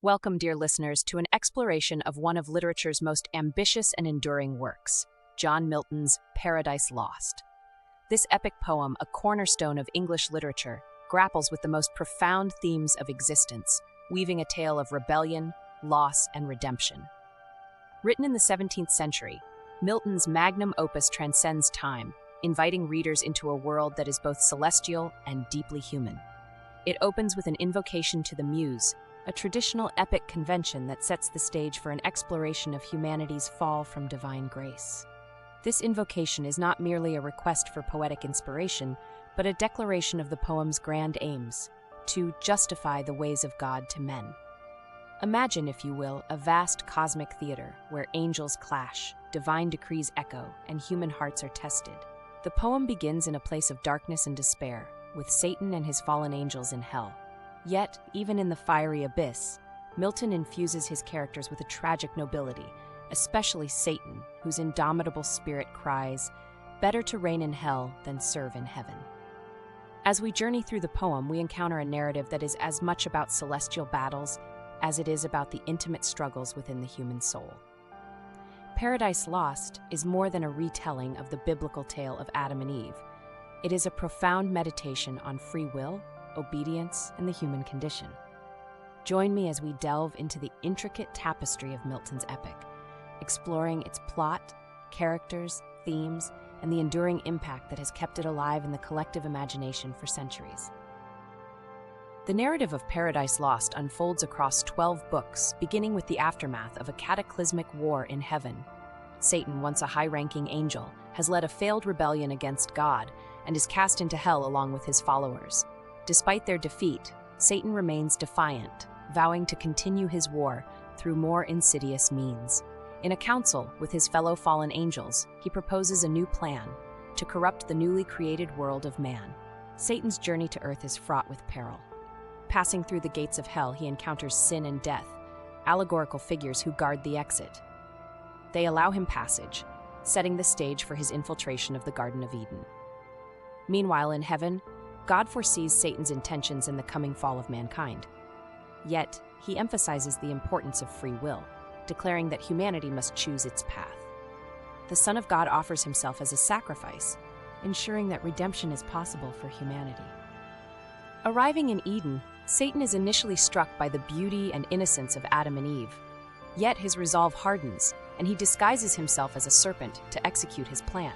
Welcome, dear listeners, to an exploration of one of literature's most ambitious and enduring works, John Milton's Paradise Lost. This epic poem, a cornerstone of English literature, grapples with the most profound themes of existence, weaving a tale of rebellion, loss, and redemption. Written in the 17th century, Milton's magnum opus transcends time, inviting readers into a world that is both celestial and deeply human. It opens with an invocation to the Muse, a traditional epic convention that sets the stage for an exploration of humanity's fall from divine grace. This invocation is not merely a request for poetic inspiration, but a declaration of the poem's grand aims, to justify the ways of God to men. Imagine, if you will, a vast cosmic theater where angels clash, divine decrees echo, and human hearts are tested. The poem begins in a place of darkness and despair, with Satan and his fallen angels in hell. Yet, even in the fiery abyss, Milton infuses his characters with a tragic nobility, especially Satan, whose indomitable spirit cries, "Better to reign in hell than serve in heaven." As we journey through the poem, we encounter a narrative that is as much about celestial battles as it is about the intimate struggles within the human soul. Paradise Lost is more than a retelling of the biblical tale of Adam and Eve. It is a profound meditation on free will, obedience, and the human condition. Join me as we delve into the intricate tapestry of Milton's epic, exploring its plot, characters, themes, and the enduring impact that has kept it alive in the collective imagination for centuries. The narrative of Paradise Lost unfolds across 12 books, beginning with the aftermath of a cataclysmic war in heaven. Satan, once a high-ranking angel, has led a failed rebellion against God and is cast into hell along with his followers. Despite their defeat, Satan remains defiant, vowing to continue his war through more insidious means. In a council with his fellow fallen angels, he proposes a new plan to corrupt the newly created world of man. Satan's journey to earth is fraught with peril. Passing through the gates of hell, he encounters sin and death, allegorical figures who guard the exit. They allow him passage, setting the stage for his infiltration of the Garden of Eden. Meanwhile, in heaven, God foresees Satan's intentions in the coming fall of mankind. Yet, he emphasizes the importance of free will, declaring that humanity must choose its path. The Son of God offers himself as a sacrifice, ensuring that redemption is possible for humanity. Arriving in Eden, Satan is initially struck by the beauty and innocence of Adam and Eve. Yet his resolve hardens, and he disguises himself as a serpent to execute his plan.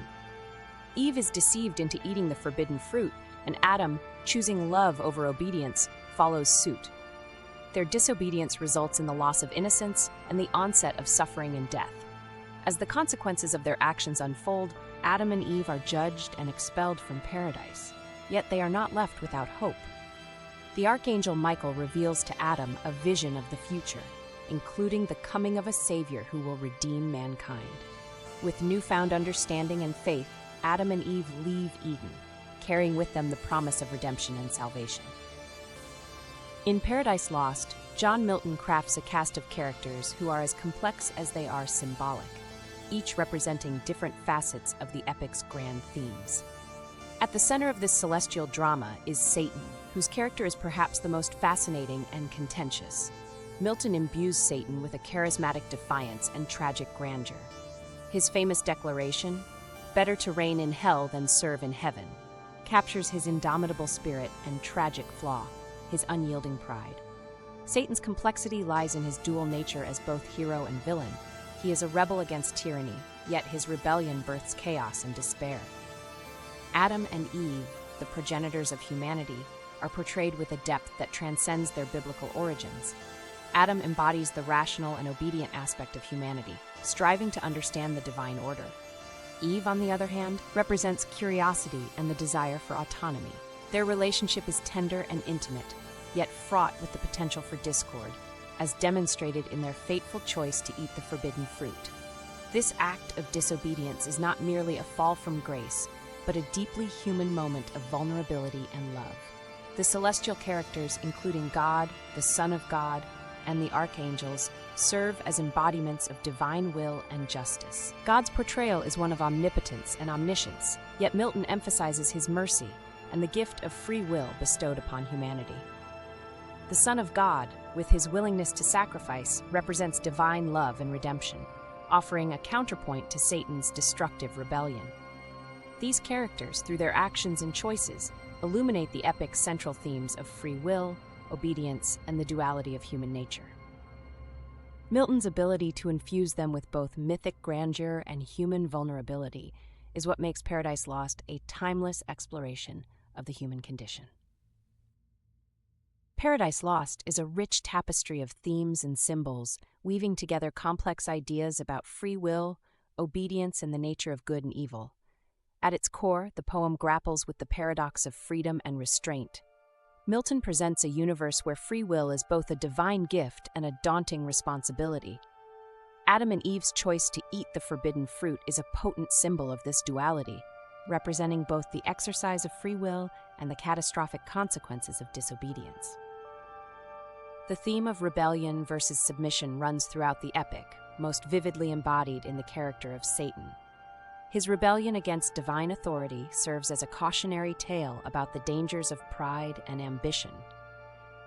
Eve is deceived into eating the forbidden fruit, and Adam, choosing love over obedience, follows suit. Their disobedience results in the loss of innocence and the onset of suffering and death. As the consequences of their actions unfold, Adam and Eve are judged and expelled from paradise, yet they are not left without hope. The Archangel Michael reveals to Adam a vision of the future, including the coming of a Savior who will redeem mankind. With newfound understanding and faith, Adam and Eve leave Eden, carrying with them the promise of redemption and salvation. In Paradise Lost, John Milton crafts a cast of characters who are as complex as they are symbolic, each representing different facets of the epic's grand themes. At the center of this celestial drama is Satan, whose character is perhaps the most fascinating and contentious. Milton imbues Satan with a charismatic defiance and tragic grandeur. His famous declaration, "Better to reign in hell than serve in heaven," captures his indomitable spirit and tragic flaw, his unyielding pride. Satan's complexity lies in his dual nature as both hero and villain. He is a rebel against tyranny, yet his rebellion births chaos and despair. Adam and Eve, the progenitors of humanity, are portrayed with a depth that transcends their biblical origins. Adam embodies the rational and obedient aspect of humanity, striving to understand the divine order. Eve, on the other hand, represents curiosity and the desire for autonomy. Their relationship is tender and intimate, yet fraught with the potential for discord, as demonstrated in their fateful choice to eat the forbidden fruit. This act of disobedience is not merely a fall from grace, but a deeply human moment of vulnerability and love. The celestial characters, including God, the Son of God, and the archangels, serve as embodiments of divine will and justice. God's portrayal is one of omnipotence and omniscience, yet Milton emphasizes his mercy and the gift of free will bestowed upon humanity. The Son of God, with his willingness to sacrifice, represents divine love and redemption, offering a counterpoint to Satan's destructive rebellion. These characters, through their actions and choices, illuminate the epic's central themes of free will, obedience, and the duality of human nature. Milton's ability to infuse them with both mythic grandeur and human vulnerability is what makes Paradise Lost a timeless exploration of the human condition. Paradise Lost is a rich tapestry of themes and symbols, weaving together complex ideas about free will, obedience, and the nature of good and evil. At its core, the poem grapples with the paradox of freedom and restraint. Milton presents a universe where free will is both a divine gift and a daunting responsibility. Adam and Eve's choice to eat the forbidden fruit is a potent symbol of this duality, representing both the exercise of free will and the catastrophic consequences of disobedience. The theme of rebellion versus submission runs throughout the epic, most vividly embodied in the character of Satan. His rebellion against divine authority serves as a cautionary tale about the dangers of pride and ambition.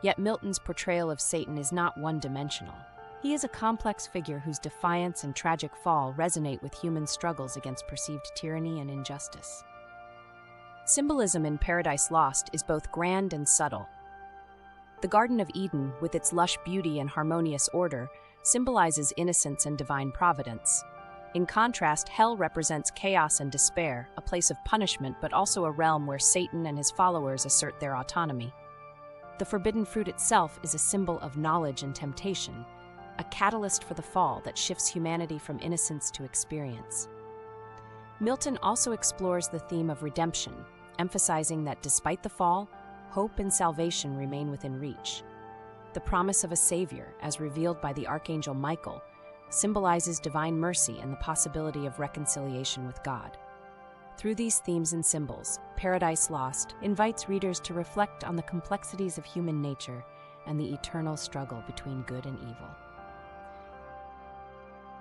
Yet Milton's portrayal of Satan is not one-dimensional. He is a complex figure whose defiance and tragic fall resonate with human struggles against perceived tyranny and injustice. Symbolism in Paradise Lost is both grand and subtle. The Garden of Eden, with its lush beauty and harmonious order, symbolizes innocence and divine providence. In contrast, hell represents chaos and despair, a place of punishment but also a realm where Satan and his followers assert their autonomy. The forbidden fruit itself is a symbol of knowledge and temptation, a catalyst for the fall that shifts humanity from innocence to experience. Milton also explores the theme of redemption, emphasizing that despite the fall, hope and salvation remain within reach. The promise of a savior, as revealed by the archangel Michael, symbolizes divine mercy and the possibility of reconciliation with God. Through these themes and symbols, Paradise Lost invites readers to reflect on the complexities of human nature and the eternal struggle between good and evil.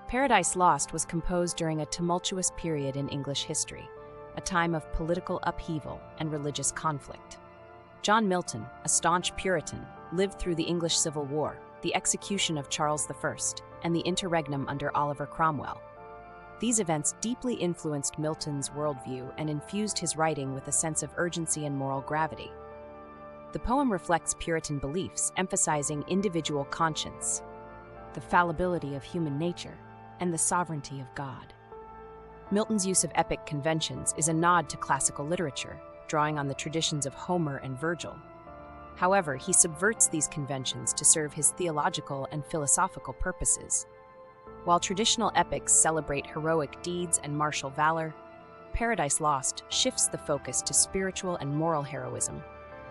Paradise Lost was composed during a tumultuous period in English history, a time of political upheaval and religious conflict. John Milton, a staunch Puritan, lived through the English Civil War, the execution of Charles I, and the interregnum under Oliver Cromwell. These events deeply influenced Milton's worldview and infused his writing with a sense of urgency and moral gravity. The poem reflects Puritan beliefs, emphasizing individual conscience, the fallibility of human nature, and the sovereignty of God. Milton's use of epic conventions is a nod to classical literature, drawing on the traditions of Homer and Virgil. However, he subverts these conventions to serve his theological and philosophical purposes. While traditional epics celebrate heroic deeds and martial valor, Paradise Lost shifts the focus to spiritual and moral heroism,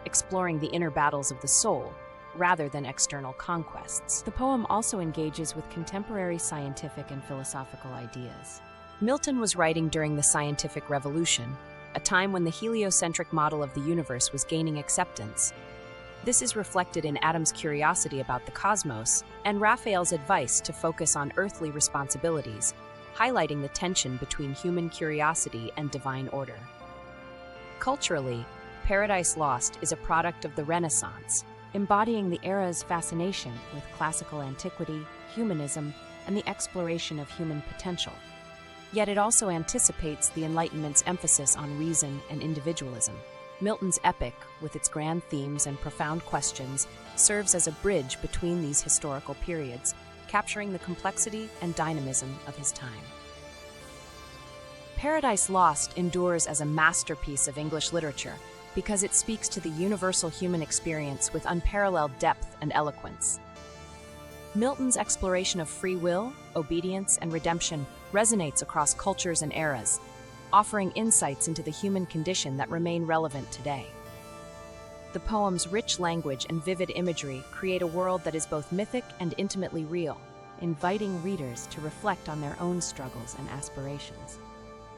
exploring the inner battles of the soul rather than external conquests. The poem also engages with contemporary scientific and philosophical ideas. Milton was writing during the scientific revolution, a time when the heliocentric model of the universe was gaining acceptance. This is reflected in Adam's curiosity about the cosmos and Raphael's advice to focus on earthly responsibilities, highlighting the tension between human curiosity and divine order. Culturally, Paradise Lost is a product of the Renaissance, embodying the era's fascination with classical antiquity, humanism, and the exploration of human potential. Yet it also anticipates the Enlightenment's emphasis on reason and individualism. Milton's epic, with its grand themes and profound questions, serves as a bridge between these historical periods, capturing the complexity and dynamism of his time. Paradise Lost endures as a masterpiece of English literature because it speaks to the universal human experience with unparalleled depth and eloquence. Milton's exploration of free will, obedience, and redemption resonates across cultures and eras, offering insights into the human condition that remain relevant today. The poem's rich language and vivid imagery create a world that is both mythic and intimately real, inviting readers to reflect on their own struggles and aspirations.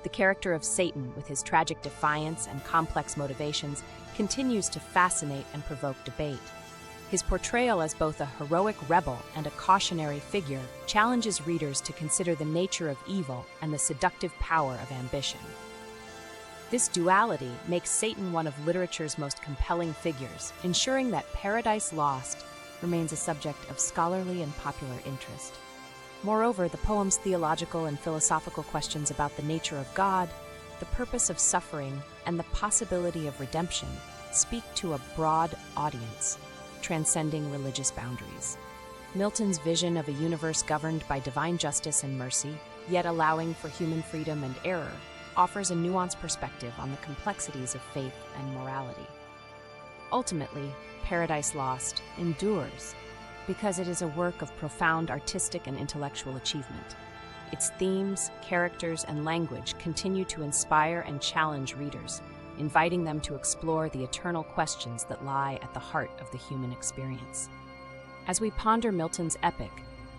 The character of Satan, with his tragic defiance and complex motivations, continues to fascinate and provoke debate. His portrayal as both a heroic rebel and a cautionary figure challenges readers to consider the nature of evil and the seductive power of ambition. This duality makes Satan one of literature's most compelling figures, ensuring that Paradise Lost remains a subject of scholarly and popular interest. Moreover, the poem's theological and philosophical questions about the nature of God, the purpose of suffering, and the possibility of redemption speak to a broad audience, transcending religious boundaries. Milton's vision of a universe governed by divine justice and mercy, yet allowing for human freedom and error, offers a nuanced perspective on the complexities of faith and morality. Ultimately, Paradise Lost endures because it is a work of profound artistic and intellectual achievement. Its themes, characters, and language continue to inspire and challenge readers, inviting them to explore the eternal questions that lie at the heart of the human experience. As we ponder Milton's epic,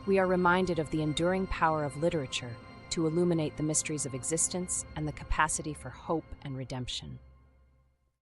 we are reminded of the enduring power of literature to illuminate the mysteries of existence and the capacity for hope and redemption.